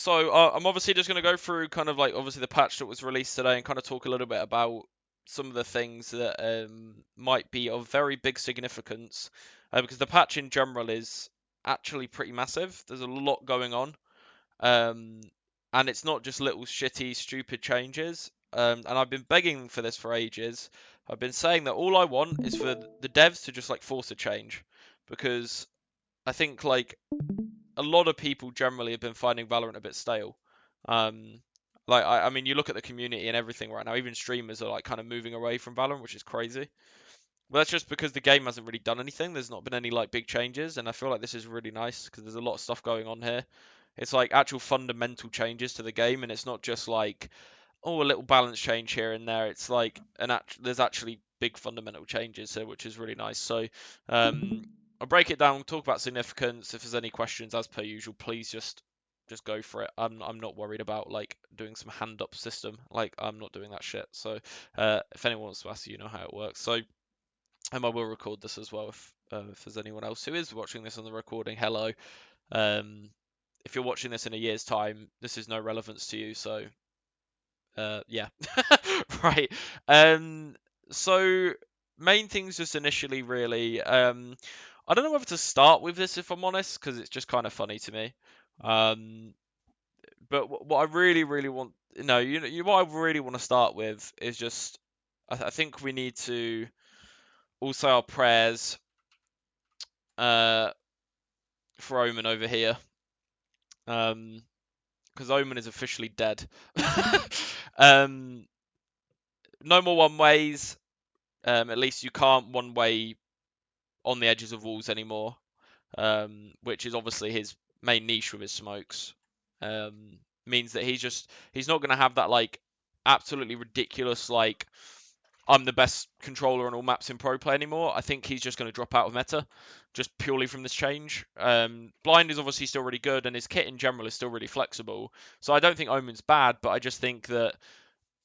So I'm obviously just going to go through kind of like obviously the patch that was released today and kind of talk a little bit about some of the things that might be of very big significance because the patch in general is actually pretty massive. There's a lot going on, um, and it's not just little shitty, stupid changes. And I've been begging for this for ages. I've been saying that all I want is for the devs to just like force a change because I think like a lot of people generally have been finding Valorant a bit stale. Um, like I mean, you look at the community and everything right now. Even streamers are like kind of moving away from Valorant, which is crazy. But that's just because the game hasn't really done anything. There's not been any like big changes, and I feel like this is really nice because there's a lot of stuff going on here. It's like actual fundamental changes to the game, and it's not just like oh a little balance change here and there. It's like there's actually big fundamental changes here, which is really nice. So um, I'll break it down, talk about significance. If there's any questions, as per usual, please just go for it. I'm not worried about like doing some hand up system. Like I'm not doing that shit. So if anyone wants to ask, you know how it works. So I will record this as well if there's anyone else who is watching this on the recording. Hello. Um, if you're watching this in a year's time, this is no relevance to you. So yeah. Right. Um, so main things just initially really. I don't know whether to start with this if I'm honest, because it's just kind of funny to me. Um, but what I really, really want, no, what I really want to start with is just, I think we need to all say our prayers uh, for Omen over here, because Omen is officially dead. um, no more one ways. At least you can't one way on the edges of walls anymore, which is obviously his main niche with his smokes. Means that he's not going to have that like absolutely ridiculous like I'm the best controller on all maps in pro play anymore. I think he's just going to drop out of meta just purely from this change. Blind is obviously still really good, and his kit in general is still really flexible. So I don't think Omen's bad, but I just think that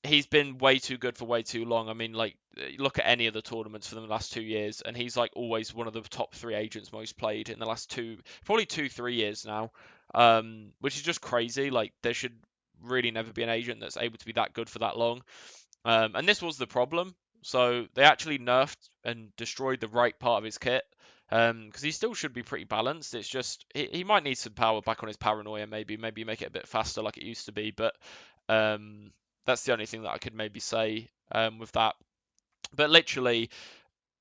he's been way too good for way too long. I mean, like, look at any of the tournaments for the last 2 years, and he's like always one of the top three agents most played in the last probably 3 years now, which is just crazy. Like, there should really never be an agent that's able to be that good for that long. And this was the problem. So they actually nerfed and destroyed the right part of his kit. Because he still should be pretty balanced. It's just he might need some power back on his paranoia. Maybe make it a bit faster like it used to be. But um, that's the only thing that I could maybe say with that. But literally,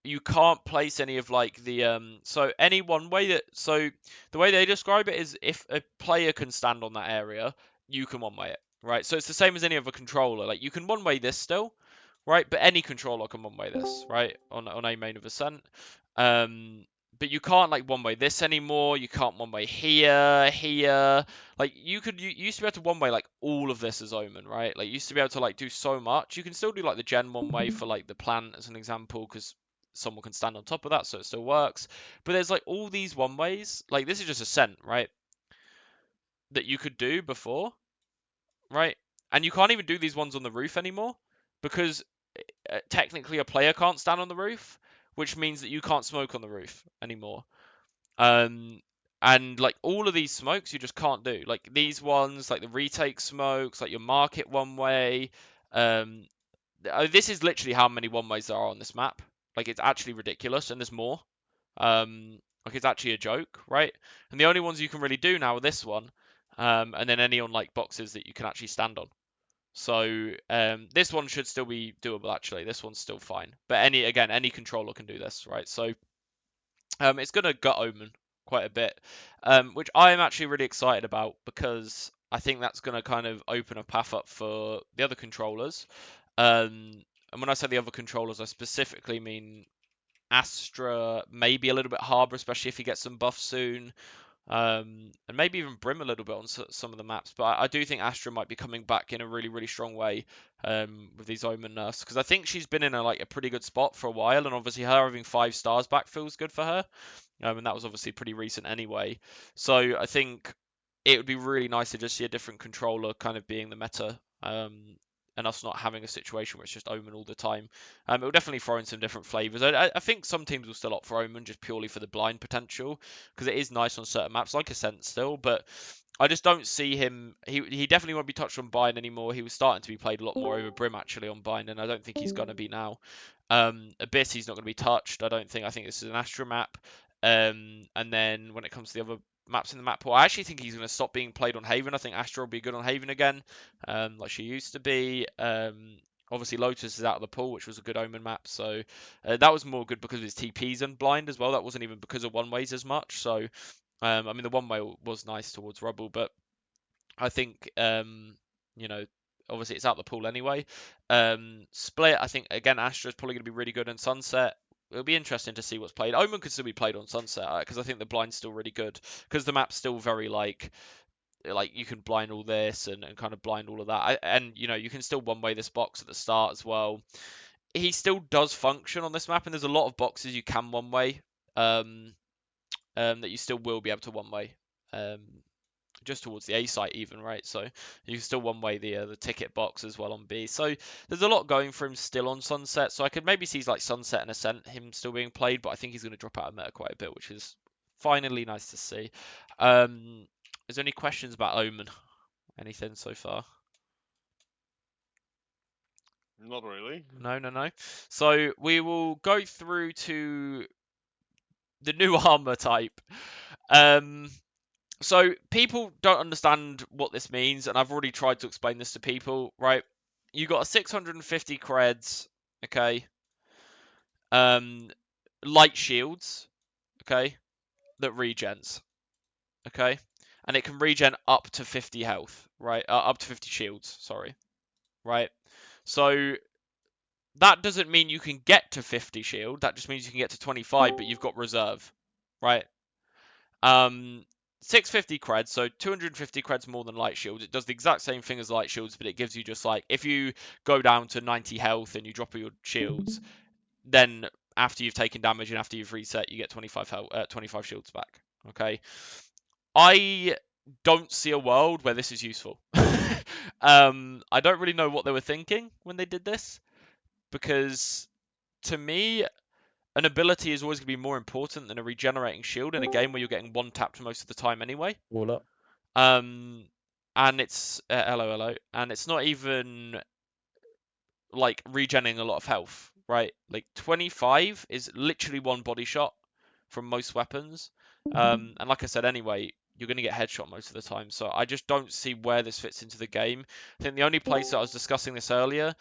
you can't place any of like the so any one way that so the way they describe it is if a player can stand on that area, you can one way it, right? So it's the same as any other controller. Like you can one way this still, right? But any controller can one way this, right? On a main of Ascent. Um, but you can't like one way this anymore. You can't one way here. Like you used to be able to one way like all of this as Omen, right? Like you used to be able to like do so much. You can still do like the Gen one way for like the plant as an example, because someone can stand on top of that, so it still works. But there's like all these one ways. Like this is just Ascent, right? That you could do before, right? And you can't even do these ones on the roof anymore because technically a player can't stand on the roof, which means that you can't smoke on the roof anymore. Um, and like all of these smokes, you just can't do. Like these ones, like the retake smokes, like your market one way. Um, this is literally how many one ways there are on this map. Like it's actually ridiculous, and there's more. Like it's actually a joke, right? And the only ones you can really do now are this one, and then any on like boxes that you can actually stand on. So this one should still be doable actually. This one's still fine. But any controller can do this, right? So it's gonna gut Omen quite a bit, which I am actually really excited about because I think that's gonna kind of open a path up for the other controllers. And when I say the other controllers, I specifically mean Astra, maybe a little bit Harbor, especially if he gets some buff soon. And maybe even Brim a little bit on some of the maps. But I do think Astra might be coming back in a really, really strong way with these Omen nerfs, because I think she's been in a pretty good spot for a while, and obviously her having 5 stars back feels good for her. And that was obviously pretty recent anyway. So I think it would be really nice to just see a different controller kind of being the meta. And us not having a situation where it's just Omen all the time. It will definitely throw in some different flavors. I think some teams will still opt for Omen just purely for the blind potential, because it is nice on certain maps, like Ascent still. But I just don't see him. He definitely won't be touched on Bind anymore. He was starting to be played a lot more over Brim actually on Bind, and I don't think he's gonna be now. Abyss, he's not gonna be touched. I don't think. I think this is an Astra map. And then when it comes to the other maps in the map pool, I actually think he's gonna stop being played on Haven. I think Astra will be good on Haven again, like she used to be. Obviously Lotus is out of the pool, which was a good Omen map, so that was more good because of his TPs and blind as well. That wasn't even because of one ways as much. So I mean, the one way was nice towards Rubble, but I think you know, obviously it's out the pool anyway. Split, I think again, Astra's probably going to be really good in Sunset. It'll be interesting to see what's played. Omen could still be played on Sunset because I think the blind's still really good because the map's still very like you can blind all this and kind of blind all of that. And you know, you can still one way this box at the start as well. He still does function on this map, and there's a lot of boxes you can one way. That you still will be able to one way. Just towards the A site even, right? So you can still one way the ticket box as well on B. So there's a lot going for him still on Sunset. So I could maybe see like Sunset and Ascent him still being played, but I think he's going to drop out of meta quite a bit, which is finally nice to see. Is there any questions about Omen? Anything so far? Not really. No. So we will go through to the new armor type. So people don't understand what this means, and I've already tried to explain this to people, right? You got a 650 creds, okay? Light shields, okay? That regens, okay? And it can regen up to 50 health, right? Up to 50 shields, sorry, right? So that doesn't mean you can get to 50 shield. That just means you can get to 25, but you've got reserve, right? 650 creds, so 250 creds more than light shields. It does the exact same thing as light shields, but it gives you just like if you go down to 90 health and you drop all your shields, then after you've taken damage and after you've reset, you get 25 health, 25 shields back. Okay, I don't see a world where this is useful. I don't really know what they were thinking when they did this because to me, an ability is always going to be more important than a regenerating shield in a game where you're getting one tapped most of the time anyway. Wall up. And it's hello, and it's not even like regenerating a lot of health, right? Like 25 is literally one body shot from most weapons. And like I said, anyway, you're going to get headshot most of the time. So I just don't see where this fits into the game. I think the only place that I was discussing this earlier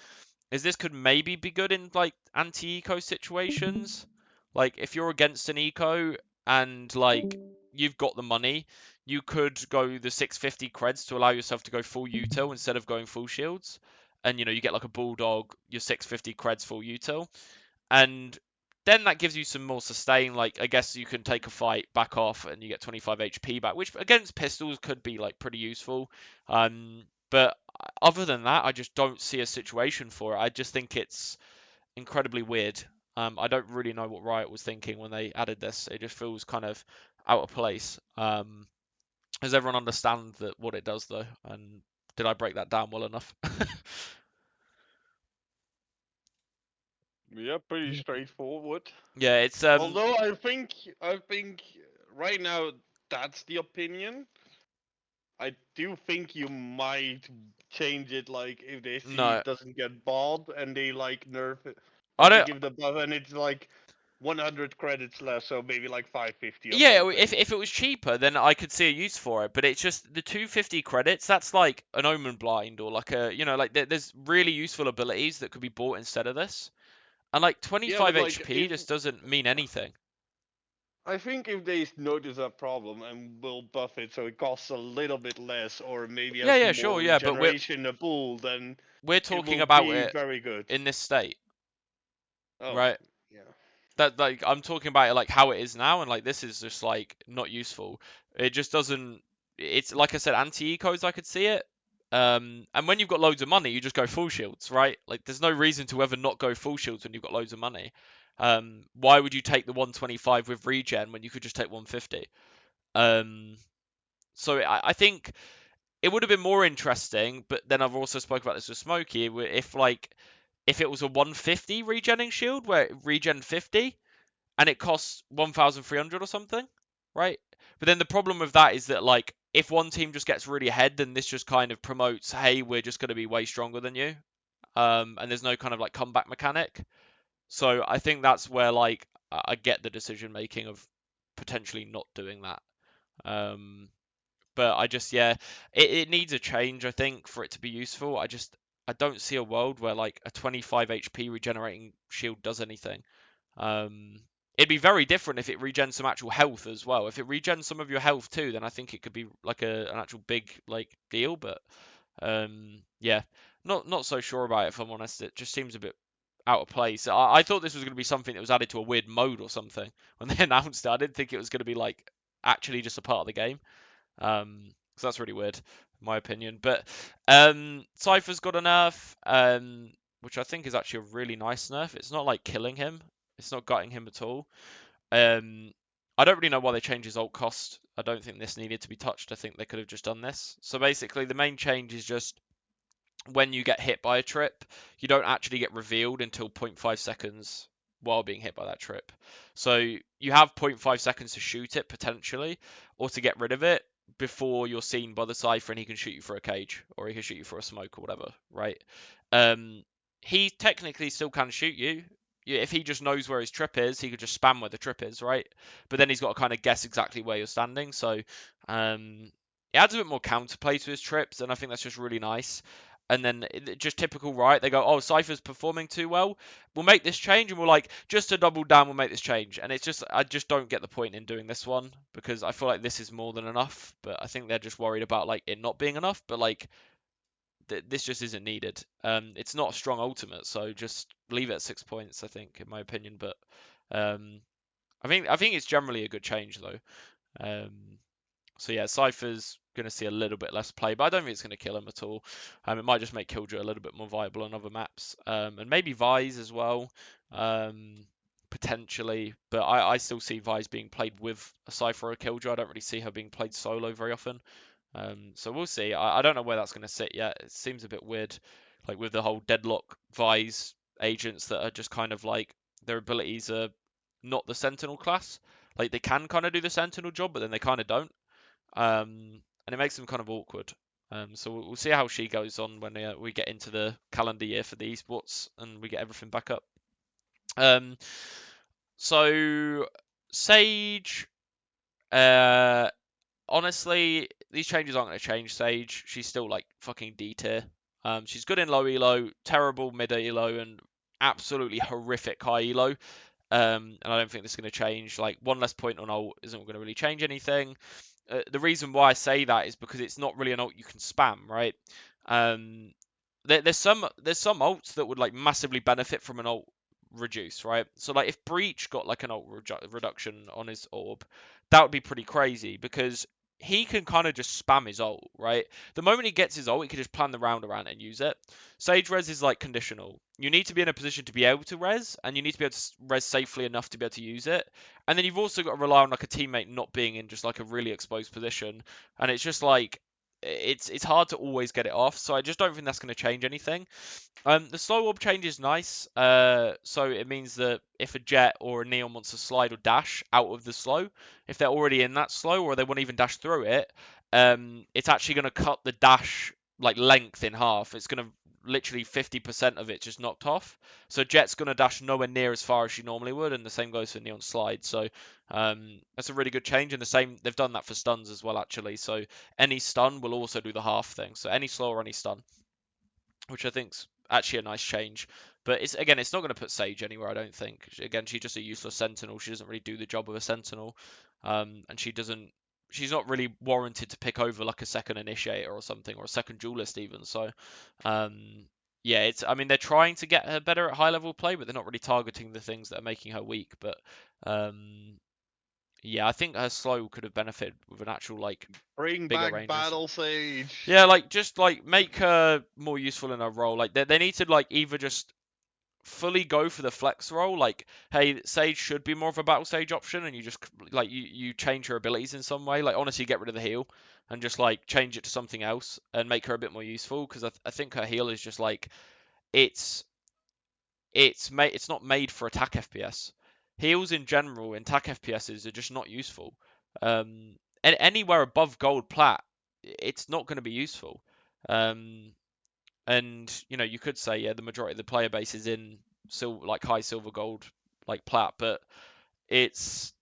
is this could maybe be good in like anti-eco situations. Like if you're against an eco and like you've got the money, you could go the 650 creds to allow yourself to go full util instead of going full shields. And you know, you get like a bulldog, your 650 creds full util. And then that gives you some more sustain. Like I guess you can take a fight, back off, and you get 25 HP back, which against pistols could be like pretty useful. But other than that, I just don't see a situation for it. I just think it's incredibly weird. I don't really know what Riot was thinking when they added this. It just feels kind of out of place. Does everyone understand what it does though? And did I break that down well enough? Yeah, pretty straightforward. Yeah, it's Although I think right now that's the opinion. I do think you might change it, like if they see no. it doesn't get balled and they like nerf it, I they don't. give the buff and it's like 100 credits less, so maybe like 550 or Yeah, something. if it was cheaper, then I could see a use for it. But it's just the 250 credits. That's like an Omen Blind or like a like there's really useful abilities that could be bought instead of this. And like Yeah, 25 but like HP just doesn't mean anything. I think if they notice a problem and will buff it so it costs a little bit less, or maybe Yeah, has yeah, more sure, yeah. But regeneration in the pool, then we're it talking will about be it very good. in this state, Oh, right? yeah. That like I'm talking about it like how it is now, and like this is just like not useful. It just doesn't. It's like I said, anti-ecos. I could see it. And when you've got loads of money, you just go full shields, right? Like there's no reason to ever not go full shields when you've got loads of money. Why would you take the 125 with regen when you could just take 150? So I think it would have been more interesting, but then I've also spoke about this with Smokey. If it was a 150 regenning shield where it regen 50 and it costs 1,300 or something, right? But then the problem with that is that like if one team just gets really ahead, then this just kind of promotes, hey, we're just going to be way stronger than you. And there's no kind of like comeback mechanic. So I think that's where like I get the decision making of potentially not doing that. But I just it needs a change, I think, for it to be useful. I don't see a world where like a 25 HP regenerating shield does anything. It'd be very different if it regens some actual health as well. If it regens some of your health too, then I think it could be like an actual big like deal. But yeah, not so sure about it, if I'm honest. It just seems a bit out of place. I thought this was going to be something that was added to a weird mode or something when they announced it. I didn't think it was going to be like actually just a part of the game. So that's really weird, in my opinion. But Cypher's got a nerf, which I think is actually a really nice nerf. It's not like killing him. It's not gutting him at all. I don't really know why they changed his ult cost. I don't think this needed to be touched. I think they could have just done this. So basically, the main change is just when you get hit by a trip, you don't actually get revealed until 0.5 seconds while being hit by that trip. So you have 0.5 seconds to shoot it potentially, or to get rid of it before you're seen by the Cypher and he can shoot you for a cage, or he can shoot you for a smoke or whatever, right? He technically still can shoot you. If he just knows where his trip is, he could just spam where the trip is, right? But then he's got to kind of guess exactly where you're standing. So it adds a bit more counterplay to his trips, and I think that's just really nice. And then just typical, right? They go, oh, Cypher's performing too well. We'll make this change, and we're like, just to double down, we'll make this change. And it's just, I just don't get the point in doing this one because I feel like this is more than enough. But I think they're just worried about like it not being enough. But like this just isn't needed. It's not a strong ultimate, so just leave it at 6 points. I think, in my opinion. But I think it's generally a good change though. So yeah, Cypher's going to see a little bit less play, but I don't think it's going to kill him at all. It might just make Killjoy a little bit more viable on other maps, and maybe Vise as well, potentially. But I still see Vise being played with a Cypher or a Killjoy. I don't really see her being played solo very often. So we'll see. I don't know where that's going to sit yet. It seems a bit weird, like with the whole Deadlock Vise agents that are just kind of like their abilities are not the Sentinel class. Like they can kind of do the Sentinel job, but then they kind of don't. And it makes them kind of awkward. So we'll see how she goes on when we get into the calendar year for the esports and we get everything back up. So Sage, honestly, these changes aren't going to change Sage. She's still like fucking D tier. She's good in low elo, terrible mid elo, and absolutely horrific high elo. And I don't think this is going to change. Like one less point on ult isn't going to really change anything. The reason why I say that is because it's not really an ult you can spam, right? There's some ults that would like massively benefit from an ult reduce, right? So like if Breach got like an ult reduction on his orb, that would be pretty crazy because he can kind of just spam his ult, right? The moment he gets his ult, he can just plan the round around it and use it. Sage res is like conditional. You need to be in a position to be able to res, and you need to be able to res safely enough to be able to use it. And then you've also got to rely on like a teammate not being in just like a really exposed position. And it's just like it's hard to always get it off. So I just don't think that's going to change anything. The slow orb change is nice. So it means that if a Jet or a Neon wants to slide or dash out of the slow, if they're already in that slow or they won't even dash through it, it's actually going to cut the dash like length in half. It's going to literally 50% of it just knocked off. So Jet's going to dash nowhere near as far as she normally would, and the same goes for Neon slide. So that's a really good change. And the same, they've done that for stuns as well, actually. So any stun will also do the half thing. So any slow or any stun, which I think's actually a nice change. But it's not going to put Sage anywhere, I don't think. Again, she's just a useless Sentinel. She doesn't really do the job of a Sentinel, and she's not really warranted to pick over like a second Initiator or something, or a second Duelist even. So, yeah, I mean, they're trying to get her better at high level play, but they're not really targeting the things that are making her weak. But yeah, I think her slow could have benefited with an actual like Bring bigger back ranges. Battle Sage. Yeah, like just like make her more useful in her role. Like they need to like either just fully go for the flex role. Like, hey, Sage should be more of a battle stage option, and you just like you change her abilities in some way. Like honestly, get rid of the heal and just like change it to something else and make her a bit more useful. Because I think her heal is just like it's it's not made for attack FPS. Heals in general in attack FPSs are just not useful. anywhere above gold plat, it's not going to be useful. And you could say, yeah, the majority of the player base is in like high silver, gold, like plat, but it's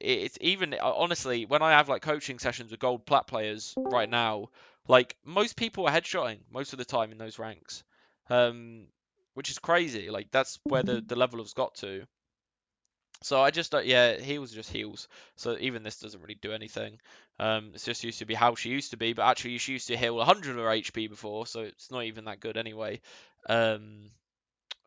even honestly, when I have like coaching sessions with gold plat players right now, like most people are headshotting most of the time in those ranks, which is crazy. Like that's where the level has got to. So I just don't, yeah, heals are just heals. So even this doesn't really do anything. It's just used to be how she used to be, but actually she used to heal 100 of her HP before, so it's not even that good anyway. Um,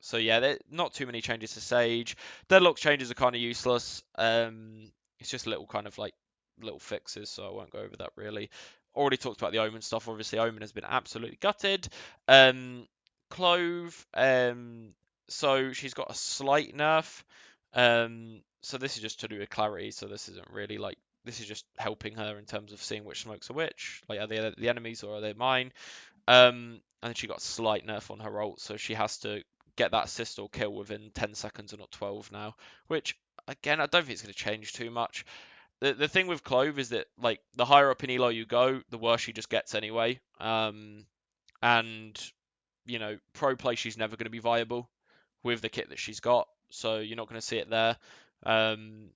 so yeah, not too many changes to Sage. Deadlock changes are kind of useless. It's just little kind of like little fixes, so I won't go over that really. Already talked about the Omen stuff. Obviously, Omen has been absolutely gutted. Clove, so she's got a slight nerf. So this is just to do with clarity. So this isn't really like this is just helping her in terms of seeing which smokes are which. Like are they the enemies or are they mine? And she got a slight nerf on her ult, so she has to get that assist or kill within 10 seconds and not 12 now. Which again, I don't think it's going to change too much. The thing with Clove is that like the higher up in elo you go, the worse she just gets anyway. And pro play she's never going to be viable with the kit that she's got, so you're not going to see it there. Um,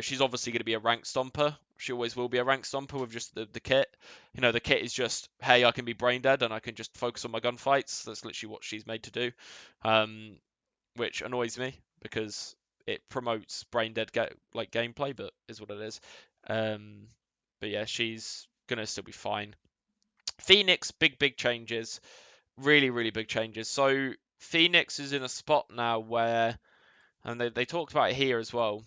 she's obviously going to be a rank stomper. She always will be a rank stomper with just the kit. The kit is just, hey, I can be brain dead and I can just focus on my gunfights. That's literally what she's made to do, which annoys me because it promotes brain dead like gameplay, but is what it is. But yeah, she's gonna still be fine. Phoenix, big changes, really really big changes. So Phoenix is in a spot now where, and they talked about it here as well,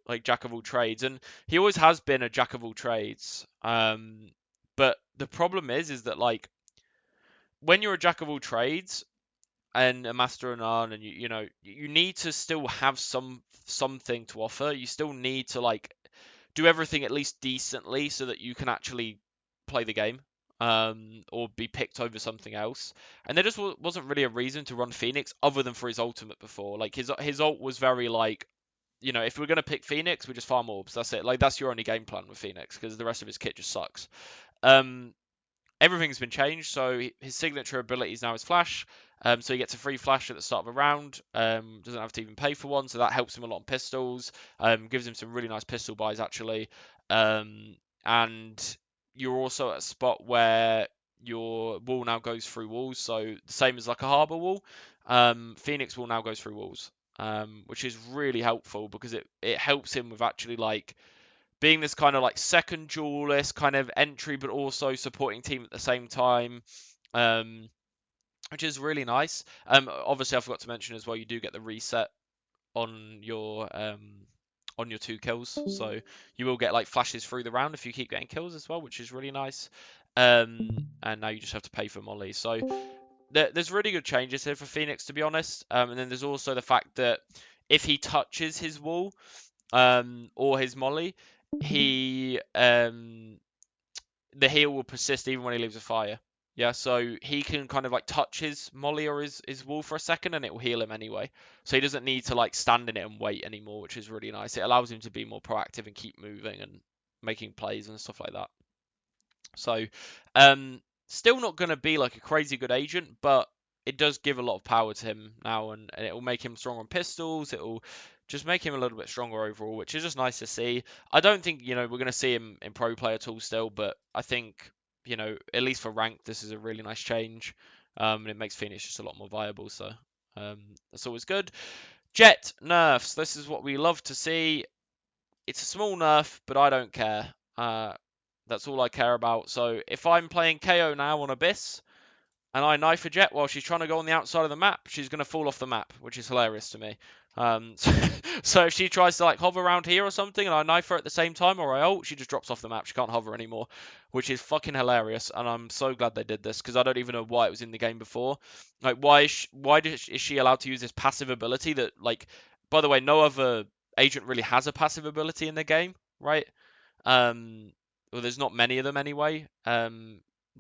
like jack of all trades, and he always has been a jack of all trades. But the problem is that like when you're a jack of all trades and a master of none, and you need to still have something to offer. You still need to like do everything at least decently so that you can actually play the game. Or be picked over something else, and there just wasn't really a reason to run Phoenix other than for his ultimate before. Like his ult was very like, if we're going to pick Phoenix, we just farm orbs. That's it. Like, that's your only game plan with Phoenix, because the rest of his kit just sucks. Um, Everything's been changed, so his signature ability is now his flash. So he gets a free flash at the start of a round. Doesn't have to even pay for one, so that helps him a lot on pistols. Gives him some really nice pistol buys, actually. And you're also at a spot where your wall now goes through walls, so the same as like a harbor wall. Phoenix wall now goes through walls, which is really helpful because it helps him with actually like being this kind of like second duelist kind of entry, but also supporting team at the same time, which is really nice. Obviously, I forgot to mention as well, you do get the reset on your 2 kills, so you will get like flashes through the round if you keep getting kills as well, which is really nice. And now you just have to pay for Molly. So there's really good changes here for Phoenix, to be honest. And then there's also the fact that if he touches his wall, or his Molly, he the heal will persist even when he leaves a fire. Yeah, so he can kind of like touch his Molly or his wall for a second and it will heal him anyway. So he doesn't need to like stand in it and wait anymore, which is really nice. It allows him to be more proactive and keep moving and making plays and stuff like that. So, still not going to be like a crazy good agent, but it does give a lot of power to him now, and it will make him stronger on pistols. It will just make him a little bit stronger overall, which is just nice to see. I don't think, we're going to see him in pro play at all still, but I think, at least for rank, this is a really nice change. And it makes Phoenix just a lot more viable, so that's always good. Jett nerfs. This is what we love to see. It's a small nerf, but I don't care. That's all I care about. So if I'm playing KO now on Abyss and I knife a Jett while she's trying to go on the outside of the map, she's going to fall off the map, which is hilarious to me. So if she tries to like hover around here or something and I knife her at the same time or I ult, she just drops off the map. She can't hover anymore, which is fucking hilarious. And I'm so glad they did this because I don't even know why it was in the game before. Like is she allowed to use this passive ability that, like, by the way, no other agent really has a passive ability in the game, right? Well, there's not many of them anyway.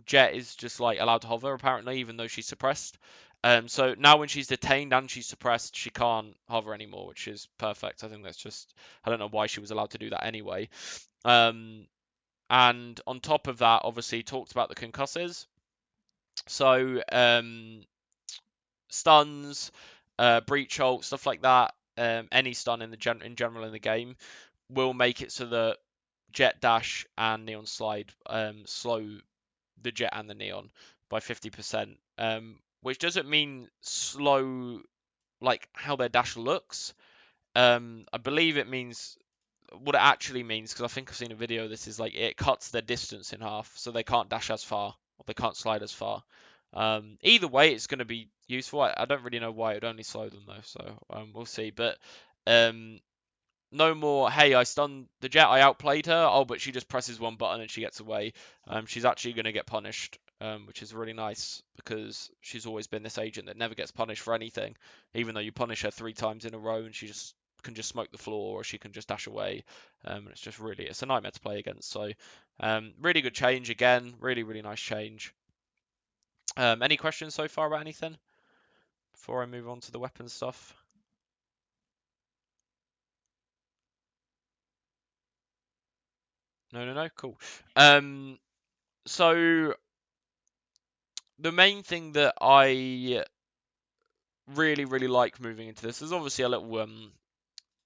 Jett is just like allowed to hover apparently, even though she's suppressed. So now when she's detained and she's suppressed, she can't hover anymore, which is perfect. I think that's just, I don't know why she was allowed to do that anyway. And on top of that, obviously talked about the concussors. So stuns, breach ult, stuff like that. Any stun in general in the game will make it so that Jet Dash and Neon Slide slow the Jet and the Neon by 50%. Which doesn't mean slow like how their dash looks. I believe it means what it actually means, because I think I've seen a video. This is like it cuts their distance in half, so they can't dash as far or they can't slide as far. Either way, it's going to be useful. I don't really know why it would only slow them though, so we'll see. But um, no more, hey, I stunned the Jet, I outplayed her. Oh, but she just presses one button and she gets away. She's actually going to get punished, which is really nice because she's always been this agent that never gets punished for anything, even though you punish her 3 times in a row and she just can just smoke the floor or she can just dash away. It's just really, it's a nightmare to play against. So, really good change again. Really, really nice change. Any questions so far about anything before I move on to the weapon stuff? No, cool. So the main thing that I really, really like moving into this is obviously a little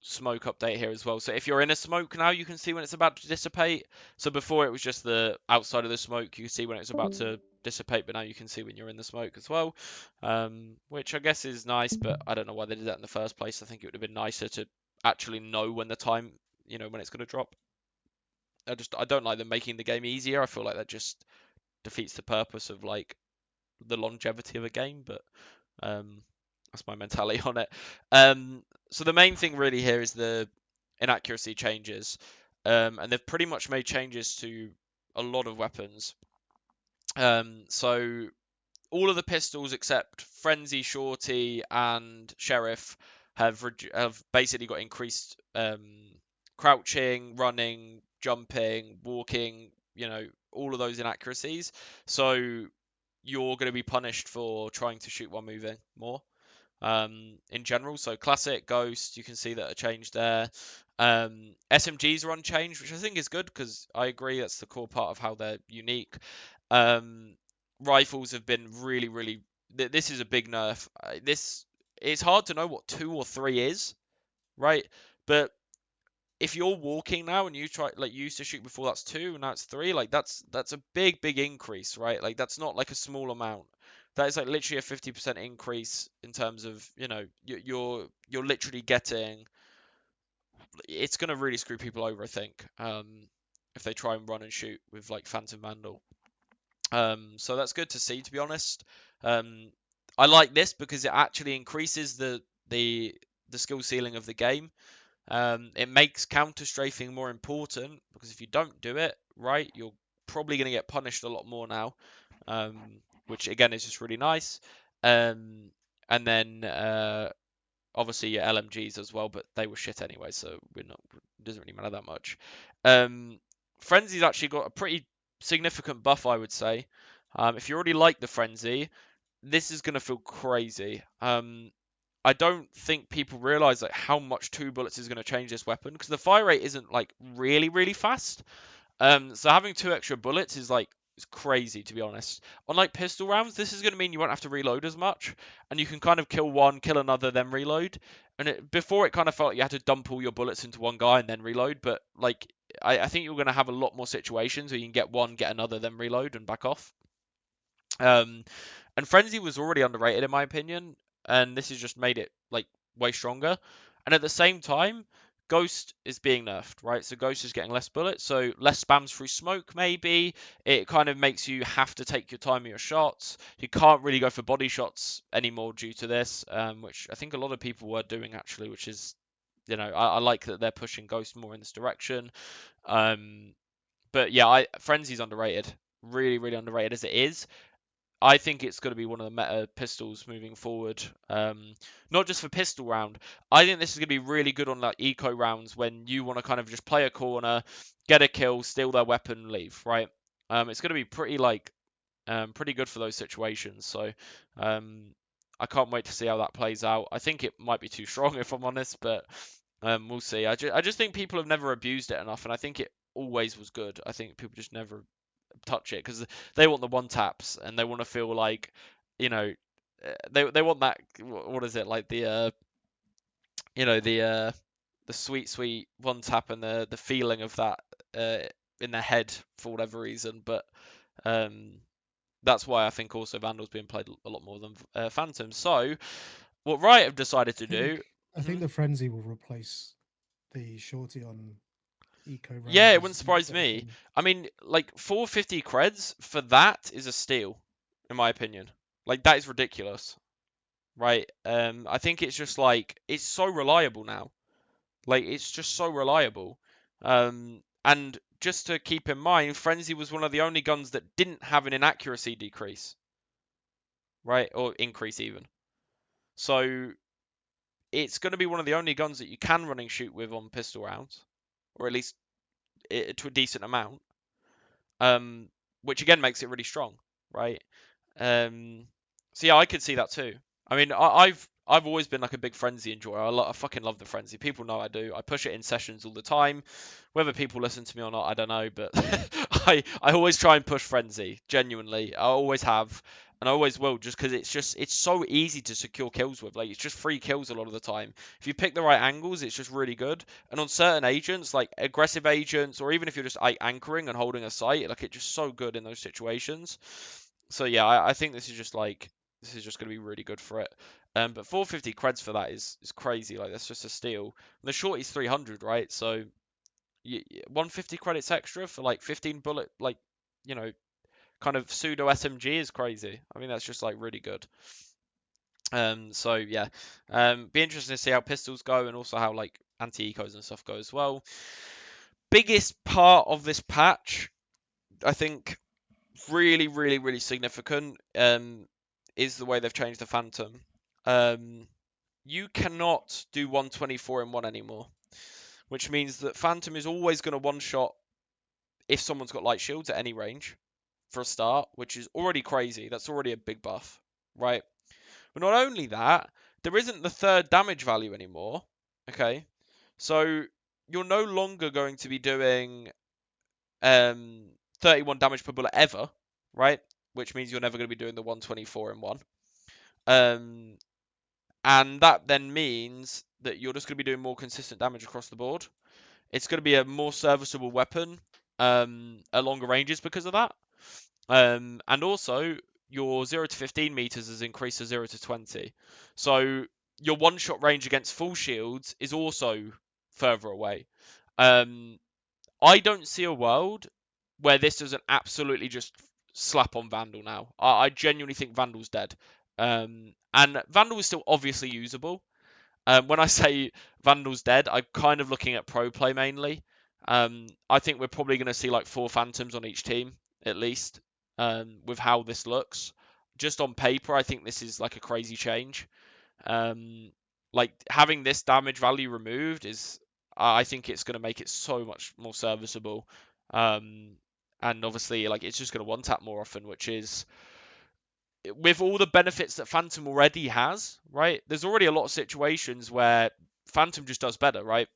smoke update here as well. So if you're in a smoke now, you can see when it's about to dissipate. So before it was just the outside of the smoke, you could see when it's about to dissipate, but now you can see when you're in the smoke as well, which I guess is nice, but I don't know why they did that in the first place. I think it would have been nicer to actually know when the time, when it's going to drop. I don't like them making the game easier. I feel like that just defeats the purpose of like the longevity of a game, but that's my mentality on it. So the main thing really here is the inaccuracy changes, and they've pretty much made changes to a lot of weapons. So all of the pistols except Frenzy, Shorty, and Sheriff have basically got increased crouching, running, jumping, walking. All of those inaccuracies. So you're going to be punished for trying to shoot while moving more in general. So classic, ghost, you can see that a change there. SMGs are unchanged, which I think is good because I agree that's the core part of how they're unique. Rifles have been really, really. This is a big nerf. It's hard to know what 2 or 3 is, right? But if you're walking now and you try like you used to shoot before, that's 2 and now it's 3, like that's a big increase, right? Like that's not like a small amount. That is like literally a 50% increase in terms of, you're literally getting, it's going to really screw people over, I think, if they try and run and shoot with like Phantom Vandal. So that's good to see, to be honest. I like this because it actually increases the skill ceiling of the game. It makes counter strafing more important because if you don't do it right, you're probably going to get punished a lot more now, which again is just really nice. And then obviously your LMGs as well, but they were shit anyway, so it doesn't really matter that much. Frenzy's actually got a pretty significant buff, I would say. If you already like the Frenzy, this is going to feel crazy. I don't think people realize like how much 2 bullets is going to change this weapon because the fire rate isn't like really fast. So having 2 extra bullets is like it's crazy, to be honest. Unlike pistol rounds, this is going to mean you won't have to reload as much, and you can kind of kill one, kill another, then reload. And before it kind of felt like you had to dump all your bullets into one guy and then reload, but like I think you're going to have a lot more situations where you can get one, get another, then reload and back off. And Frenzy was already underrated in my opinion, and this has just made it like way stronger. And at the same time, Ghost is being nerfed, right? So Ghost is getting less bullets, so less spams through smoke maybe. It kind of makes you have to take your time with your shots. You can't really go for body shots anymore due to this, which I think a lot of people were doing actually, which is, I like that they're pushing Ghost more in this direction. But yeah, Frenzy's underrated. Really underrated as it is. I think it's going to be one of the meta pistols moving forward. Not just for pistol round. I think this is going to be really good on like eco rounds when you want to kind of just play a corner, get a kill, steal their weapon, leave. Right. It's going to be pretty good for those situations. So I can't wait to see how that plays out. I think it might be too strong if I'm honest, but we'll see. I just think people have never abused it enough, and I think always was good. I think people just never touch it because they want the one taps and they want to feel like, you know, they want that. What is it like you know, the sweet one tap and the feeling of that uh, in their head for whatever reason. But um, that's why I think also Vandal's being played a lot more than Phantom. So what Riot have decided to do. I think the Frenzy will replace the shorty on eco Yeah, it ranges wouldn't and surprise me. everything. I mean, like 450 creds for that is a steal, in my opinion. Like that is ridiculous, right? I think it's just like it's so reliable now. Like it's just so reliable. And just to keep in mind, Frenzy was one of the only guns that didn't have an inaccuracy decrease, right? Or increase even. So it's going to be one of the only guns that you can run and shoot with on pistol rounds, or at least to a decent amount. Which again makes it really strong, right? So yeah, I could see that too. I mean, I've always been like a big Frenzy enjoyer. I fucking love the Frenzy. People know I do. I push it in sessions all the time. Whether people listen to me or not, I don't know, but I always try and push Frenzy. Genuinely, I always have, and I always will, just because it's so easy to secure kills with. Like it's just free kills a lot of the time. If you pick the right angles, it's just really good. And on certain agents, like aggressive agents, or even if you're just like anchoring and holding a site, like it's just so good in those situations. So yeah, I think this is just like this is just going to be really good for it. But 450 creds for that is crazy. Like that's just a steal. And the shorty's 300, right? So 150 credits extra for like 15 bullet, like you know, kind of pseudo SMG is crazy. I mean that's just like really good. So yeah, be interesting to see how pistols go and also how like anti-ecos and stuff go as well. Biggest part of this patch, I think, really significant, is the way they've changed the Phantom. You cannot do 124 in one anymore, which means that Phantom is always going to one-shot if someone's got light shields at any range for a start, which is already crazy. That's already a big buff, right? But not only that, there isn't the third damage value anymore. Okay, so you're no longer going to be doing 31 damage per bullet ever, right? Which means you're never going to be doing the 124 in one. And that then means that you're just going to be doing more consistent damage across the board. It's going to be a more serviceable weapon at longer ranges because of that. And also, your 0 to 15 meters has increased to 0 to 20. So your one-shot range against full shields is also further away. I don't see a world where this doesn't absolutely just slap on Vandal now. I genuinely think Vandal's dead. And Vandal is still obviously usable. When I say Vandal's dead, I'm kind of looking at pro play mainly. I think we're probably going to see like 4 Phantoms on each team, at least, with how this looks. Just on paper, I think this is like a crazy change. Like having this damage value removed is, I think it's going to make it so much more serviceable. And obviously, like it's just going to one tap more often, which is with all the benefits that Phantom already has, right? There's already a lot of situations where Phantom just does better, right?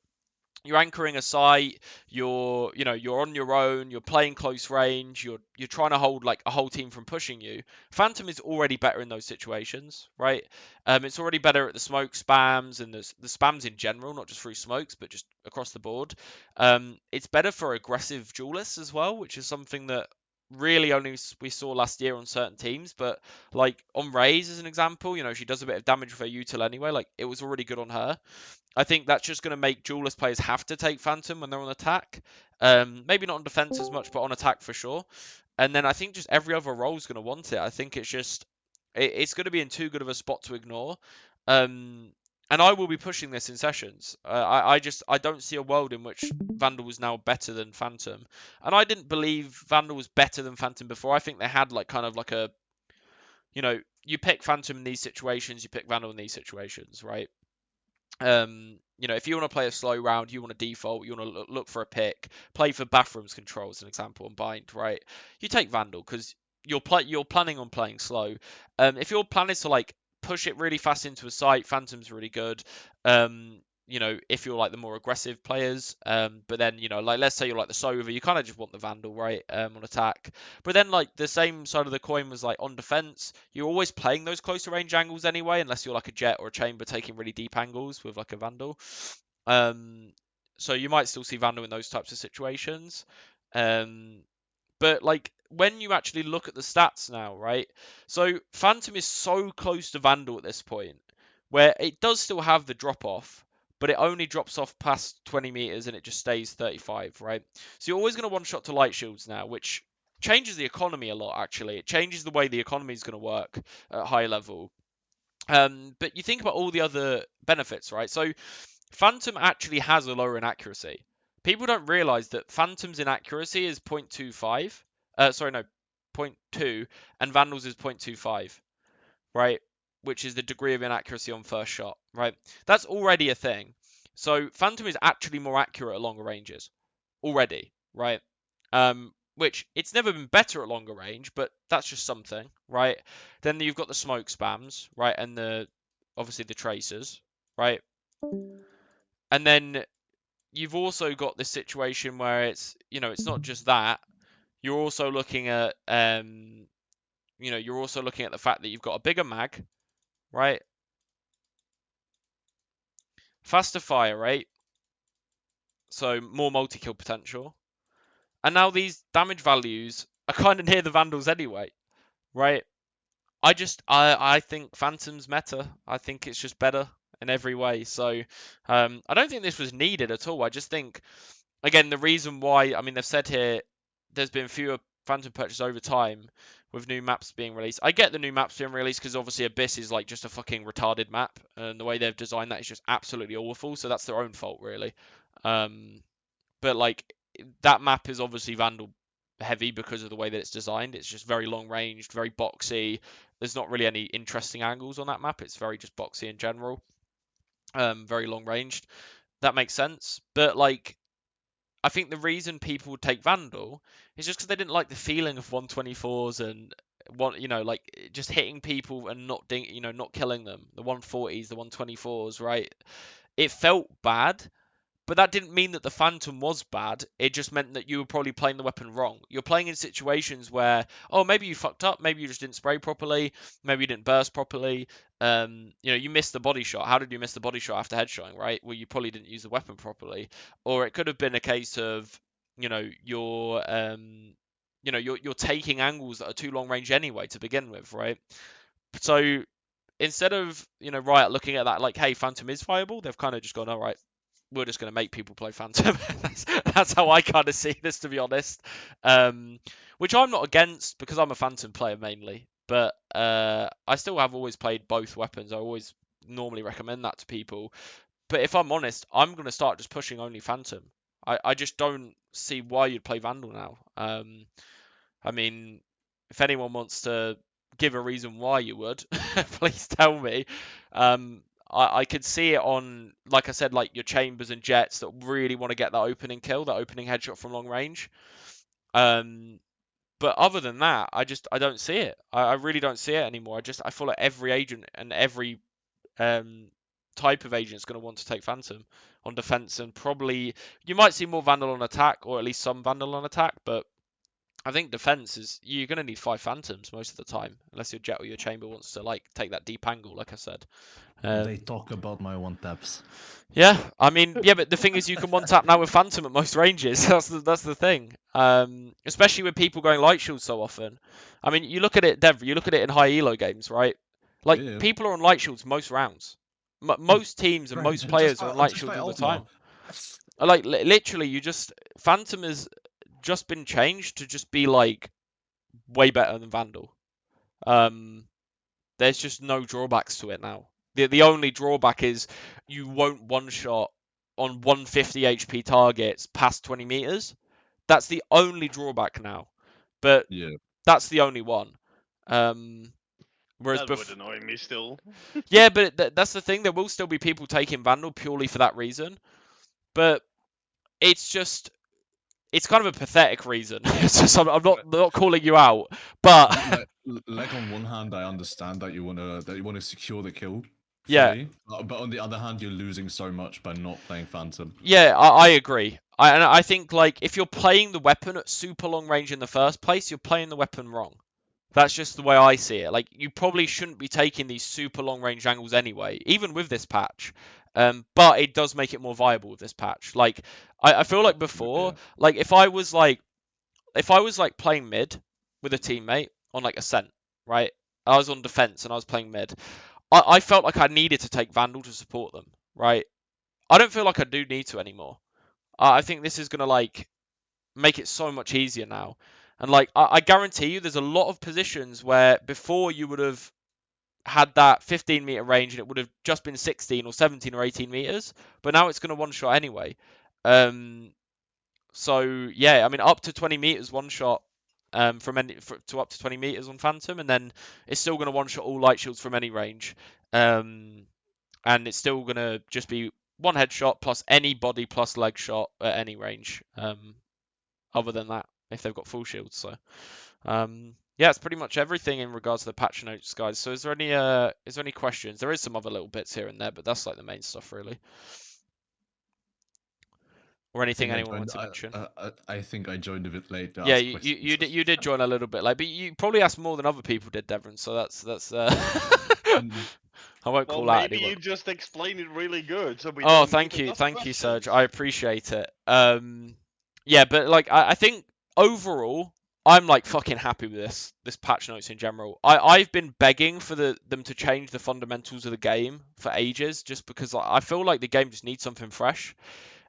You're anchoring a site, you're on your own, you're playing close range, you're trying to hold like a whole team from pushing you. Phantom is already better in those situations, right? It's already better at the smoke spams and the spams in general, not just through smokes, but just across the board. It's better for aggressive duelists as well, which is something that really only we saw last year on certain teams, but like on Raze as an example, she does a bit of damage with her util anyway, like it was already good on her. I think that's just going to make duelist players have to take Phantom when they're on attack. Maybe not on defense as much, but on attack for sure. And then I think just every other role is going to want it. I think it's going to be in too good of a spot to ignore. And I will be pushing this in sessions. I don't see a world in which Vandal was now better than Phantom. And I didn't believe Vandal was better than Phantom before. I think they had like kind of like a, you pick Phantom in these situations, you pick Vandal in these situations, right? If you want to play a slow round, you want to default, you want to look for a pick, play for bathrooms control as an example and bind, right? You take Vandal because you're planning on playing slow. If your plan is to like push it really fast into a site, Phantom's really good. you know, if you're like the more aggressive players. But then, you know, like let's say you're like the Sova, you kind of just want the Vandal, right? On attack. But then like the same side of the coin was like on defense, you're always playing those closer range angles anyway, unless you're like a Jet or a Chamber taking really deep angles with like a Vandal. So you might still see Vandal in those types of situations. But like when you actually look at the stats now, right? So Phantom is so close to Vandal at this point, where it does still have the drop off, but it only drops off past 20 meters and it just stays 35, right? So you're always going to one shot to light shields now, which changes the economy a lot. Actually, it changes the way the economy is going to work at high level. But you think about all the other benefits, right? So Phantom actually has a lower inaccuracy. People don't realize that Phantom's inaccuracy is 0.25. Sorry, no, 0.2, and Vandal's is 0.25, right? Which is the degree of inaccuracy on first shot, right? That's already a thing. So Phantom is actually more accurate at longer ranges already, right? Which it's never been better at longer range, but that's just something, right? Then you've got the smoke spams, right? And obviously the tracers, right? And then you've also got this situation where it's, you know, it's not just that. You're also looking at, you're also looking at the fact that you've got a bigger mag, right? Faster fire rate, so more multi-kill potential. And now these damage values are kind of near the Vandals anyway, right? I think Phantom's meta. I think it's just better in every way. So I don't think this was needed at all. I just think, again, the reason why, I mean, they've said here there's been fewer Phantom purchases over time with new maps being released. I get the new maps being released because obviously Abyss is like just a fucking retarded map, and the way they've designed that is just absolutely awful. So that's their own fault, really. But like that map is obviously Vandal heavy because of the way that it's designed. It's just very long ranged, very boxy. There's not really any interesting angles on that map. It's very just boxy in general. Very long ranged. That makes sense. But like, I think the reason people would take Vandal is just because they didn't like the feeling of 124s and like just hitting people and not killing them. The 140s, the 124s, right? It felt bad. But that didn't mean that the Phantom was bad. It just meant that you were probably playing the weapon wrong. You're playing in situations where, oh, maybe you fucked up. Maybe you just didn't spray properly. Maybe you didn't burst properly. You missed the body shot. How did you miss the body shot after headshotting, right? Well, you probably didn't use the weapon properly. Or it could have been a case of, you're taking angles that are too long range anyway to begin with, right? So instead of, Riot looking at that like, hey, Phantom is viable, they've kind of just gone, all right, we're just going to make people play Phantom. that's how I kind of see this, to be honest. Which I'm not against because I'm a Phantom player mainly. But I still have always played both weapons. I always normally recommend that to people. But if I'm honest, I'm going to start just pushing only Phantom. I just don't see why you'd play Vandal now. I mean, if anyone wants to give a reason why you would, please tell me. I could see it on, like I said, like your Chambers and Jets that really want to get that opening kill, that opening headshot from long range. But other than that, I don't see it. I really don't see it anymore. I feel like every agent and every type of agent is going to want to take Phantom on defense, and probably you might see more Vandal on attack, or at least some Vandal on attack, but I think defense is you're going to need 5 Phantoms most of the time, unless your Jet or your Chamber wants to like take that deep angle, like I said. They talk about my one taps. Yeah, I mean, yeah, but the thing is, you can one tap now with Phantom at most ranges. That's the thing. Especially with people going light shield so often. I mean, you look at it, Dev. You look at it in high elo games, right? Like Yeah. people are on light shields most rounds. Most teams and most players are on light shields all the time. Like literally, Phantom has just been changed to just be like way better than Vandal. There's just no drawbacks to it now. The only drawback is you won't one shot on 150 HP targets past 20 meters. That's the only drawback now. But yeah, that's the only one. Whereas that would annoy me still. Yeah, but that's the thing. There will still be people taking Vandal purely for that reason. But it's kind of a pathetic reason. It's just, I'm not calling you out, but like on one hand, I understand that you wanna secure the kill, Yeah. fully, but on the other hand, you're losing so much by not playing Phantom. Yeah, I agree. And I think like if you're playing the weapon at super long range in the first place, you're playing the weapon wrong. That's just the way I see it. Like you probably shouldn't be taking these super long range angles anyway, even with this patch. But it does make it more viable with this patch. Like I feel like before, Yeah. like if I was like playing mid with a teammate on like Ascent, right? I was on defense and I was playing mid. I felt like I needed to take Vandal to support them, right? I don't feel like I do need to anymore. I think this is gonna like make it so much easier now. And like I guarantee you, there's a lot of positions where before you would have had that 15-meter range and it would have just been 16 or 17 or 18 meters, but now it's gonna one shot anyway. So yeah, I mean up to 20 meters one shot to up to 20 meters on Phantom, and then it's still gonna one shot all light shields from any range. And it's still gonna just be one headshot plus any body plus leg shot at any range. Other than that, if they've got full shields. So, yeah, it's pretty much everything in regards to the patch notes, guys. So, is there any questions? There is some other little bits here and there, but that's like the main stuff, really. Or anything anyone wants to mention? I think I joined a bit late. To Yeah, ask you questions. you did join a little bit late, but you probably asked more than other people did, Devon. So that's I won't Well, call out maybe anyone. you just explained it really good, so we Oh, don't thank need you, enough Serge. questions. I appreciate it. Yeah, but like I think overall, I'm like fucking happy with this patch notes in general. I've been begging for them to change the fundamentals of the game for ages, just because I feel like the game just needs something fresh,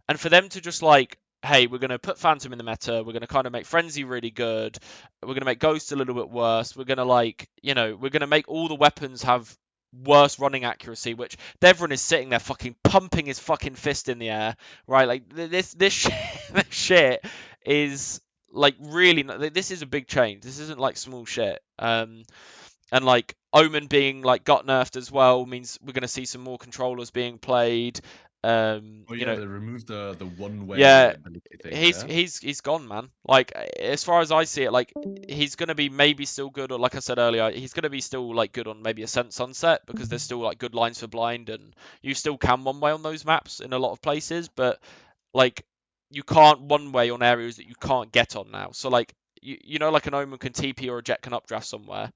and for them to just like, hey, we're gonna put Phantom in the meta, we're gonna kind of make Frenzy really good, we're gonna make Ghost a little bit worse, we're gonna like, we're gonna make all the weapons have worse running accuracy, which Devon is sitting there fucking pumping his fucking fist in the air, right? Like this shit, this shit is like really this is a big change. This isn't like small shit. And like Omen being like got nerfed as well means we're going to see some more controllers being played. Oh yeah, they removed the one-way yeah, ability thing. he's gone, man. Like as far as I see it, like he's gonna be maybe still good, or like I said earlier, he's gonna be still like good on maybe Ascent Sunset because there's still like good lines for blind, and you still can one way on those maps in a lot of places, but like you can't one way on areas that you can't get on now. So like you know like an Omen can TP or a Jet can updraft somewhere.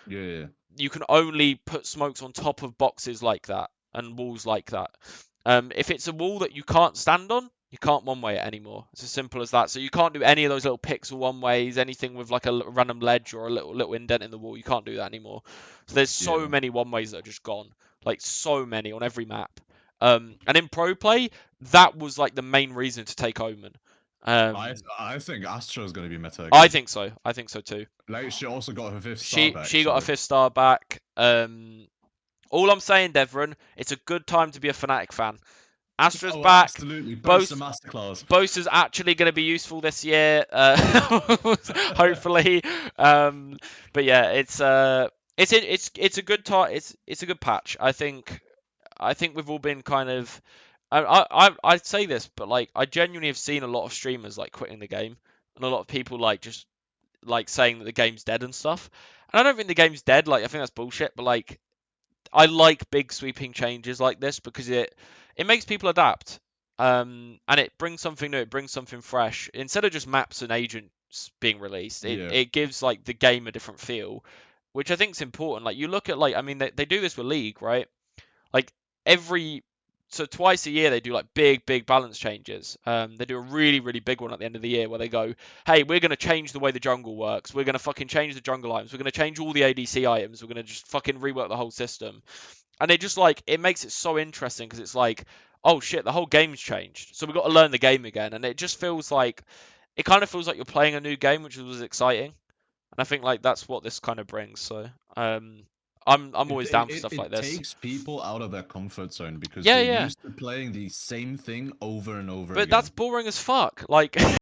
Yeah. You can only put smokes on top of boxes like that and walls like that. If it's a wall that you can't stand on, you can't one way it anymore. It's as simple as that. So you can't do any of those little pixel one ways, anything with like a random ledge or a little indent in the wall. You can't do that anymore. So there's so many one ways that are just gone, like so many on every map. And in pro play, that was like the main reason to take Omen. I think Astra is going to be meta again. I think so. I think so too. Like she also got her 5th star back. She got a 5th star back. All I'm saying, Devon, it's a good time to be a Fnatic fan. Astra's back. Absolutely. Both masterclass. Boast is actually going to be useful this year, hopefully. But yeah, it's a good it's a good patch. I think we've all been kind of. I'd say this, but like I genuinely have seen a lot of streamers like quitting the game, and a lot of people like just like saying that the game's dead and stuff. And I don't think the game's dead. Like I think that's bullshit. But like I like big sweeping changes like this because it makes people adapt. And it brings something new. It brings something fresh instead of just maps and agents being released. It gives like the game a different feel, which I think is important. Like you look at like I mean they do this with League, right? Like so twice a year they do like big balance changes. They do a really big one at the end of the year where they go, hey, we're going to change the way the jungle works. We're going to fucking change the jungle items. We're going to change all the ADC items. We're going to just fucking rework the whole system. And it just like it makes it so interesting because it's like, oh shit, the whole game's changed. So we've got to learn the game again. And it just feels like it kind of feels like you're playing a new game, which was exciting. And I think like that's what this kind of brings. So I'm always down for stuff like this. It takes people out of their comfort zone because Yeah, they're used to playing the same thing over and over again. But that's boring as fuck. Like